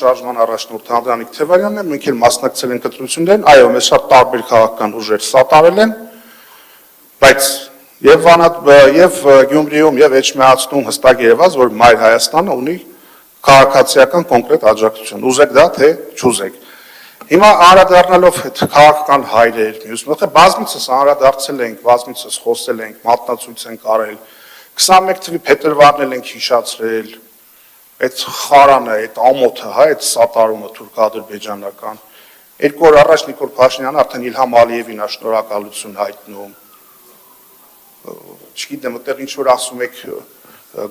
Շարժման առաջնորդ Անդրանիկ Թևարյանն է, մենք էլ մասնակցել ենք ընտրություններին, այո, մեզ շատ տարբեր քաղաքական ուժեր սատարել են, բայց եւ Գյումրիում եւ Էջմիածնում հստակ երևաց, որ Մայր Հայաստանը ունի քաղաքացիական կոնկրետ աջակցություն, ուզեք դա, թե չուզեք։ Հիմա անդրադառնալով այդ քաղաքական հայրեր, մյուս մոտ բազմիցս անդրադարձել ենք, բազմիցս խոսել ենք, մատնացույց ենք արել, 21 թվականի փետրվարն ենք հիշացրել, այդ խարանը, այդ ամոթը, հա, այդ սատարումը թուրք-ադրբեջանական։ 2 օր առաջ Նիկոլ Փաշինյանը արդեն Իլհամ Ալիևին շնորհակալություն հայտնում։ Չգիտեմ, այդտեղ ինչ որ ասում եք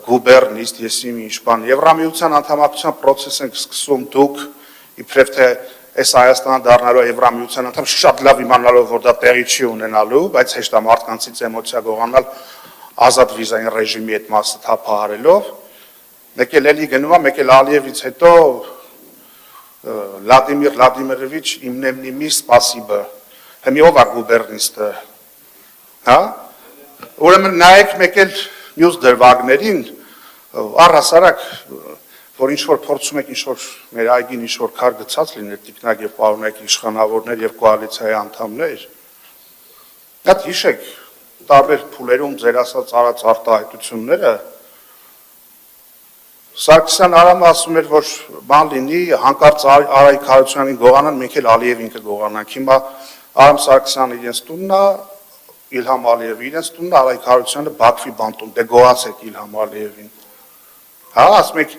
գուբերնիստ, ես ինչ բան, Եվրամիության անդամակցության process ենք սկսում դուք, իբրև թե այս Հայաստանը դառնալու Եվրամիության անդամ շատ լավ իմանալով, որ դա տեղի չի ունենալու, բայց հեշտ է մարդկանցից էմոցիա գողանալ ազատ վիզային ռեժիմի այդ մասը թափահարելով։ Մեկ էլ էլի գնում է, մեկ էլ Ալիևից հետո Վլադիմիր Վլադիմիրովիչ իմնեմնիմի սպասիբը, հմի ով է գուբերնիստը, հա, ուրեմն նայեք մեկ էլ մյուս դրվագներին, առհասարակ, որ ինչ-որ փորձում եք ինչ-որ մեր այգին ինչ-որ քար գցած լիներ, տիկնակ և պարոնակ իշխանավորներ և կոալիցիայի անդամներ, այդ հիշեք, տարբեր փուլերում ձեր ասած արած արտահայտությունները, Սարգսյան Արամը ասում էր, որ բան լինի, հանկարծ Արայիկ Հարությունյանին գողանան, մենք էլ Ալիևին կգողանանք, հիմա Արամ Սարգսյանը իրենց տունն է, Իլհամ Ալիևը իրենց տունն է, Արայիկ Հարությունյանը Բաքվի բանտում, դե գողացեք Իլհամ Ալիևին։ Հա, ասում եք,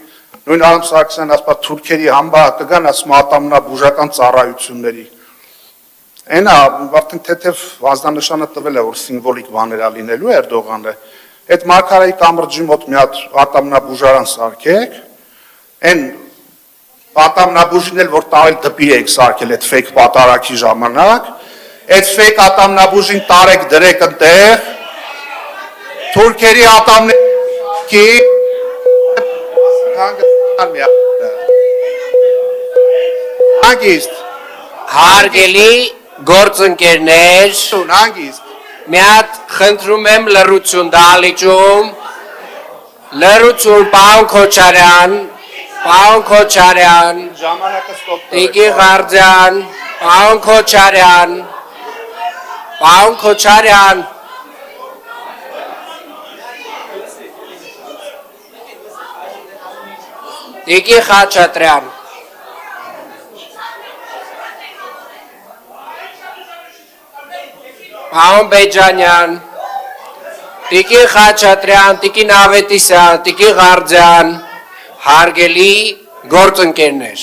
նույն Արամ Սարգսյանն ասպա թուրքերի համբա կգան, ասում ատամնաբուժական ծառայությունների։ Այնա, արդեն թեթև ազդանշանը տվել է, որ սիմվոլիկ բաներ է լինելու Էրդողանը, այդ Մարգարայի կամրջի մոտ մի հատ ատամնաբուժարան սարքեք, այն ատամնաբուժին էլ, որ տարել դպիր եք սարքել այդ ֆեյք պատարակի ժամանակ, այդ ֆեյք ատամնաբուժին տարեք դրեք ընտեղ, թուրքերի ատամների հանգիստ, հարգելի գործընկերներ, հանգիստ, մի հատ խնդրում եմ լռություն դահլիճում, լռություն, պարոն Քոչարյան, Տիկի Ղարդյան, պարոն Քոչարյան, Տիկի Խաչատրյան, Պարոն Բեջանյան, Տիկի Խաչատրյան, Տիկի Ավետիսյան, Տիկի Ղարդյան, հարգելի գործընկերներ,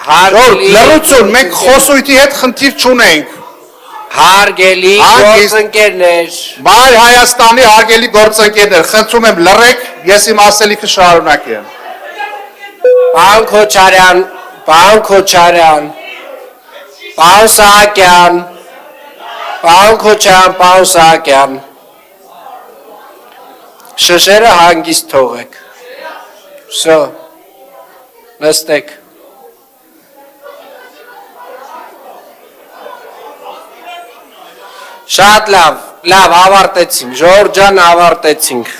լռություն, մենք խոսույթի հետ խնդիր չունենք, հարգելի գործընկերներ, Մայր Հայաստանի հարգելի գործընկերներ, խնդրում եմ լռեք, ես իմ ասելիքը շարունակեմ։ Պարոն Քոչարյան, պարոն Սահակյան, շշերը հանգիստ թողեք, վсё, նստեք։ Շատ լավ, ավարտեցինք, Ժորժ ջան, ավարտեցինք։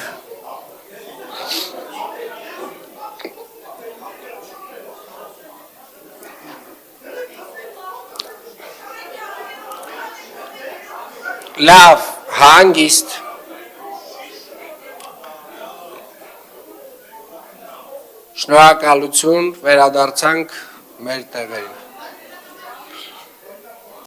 Լավ, հանգիստ։ Շնորհակալություն, վերադարձանք մեր տեղերին։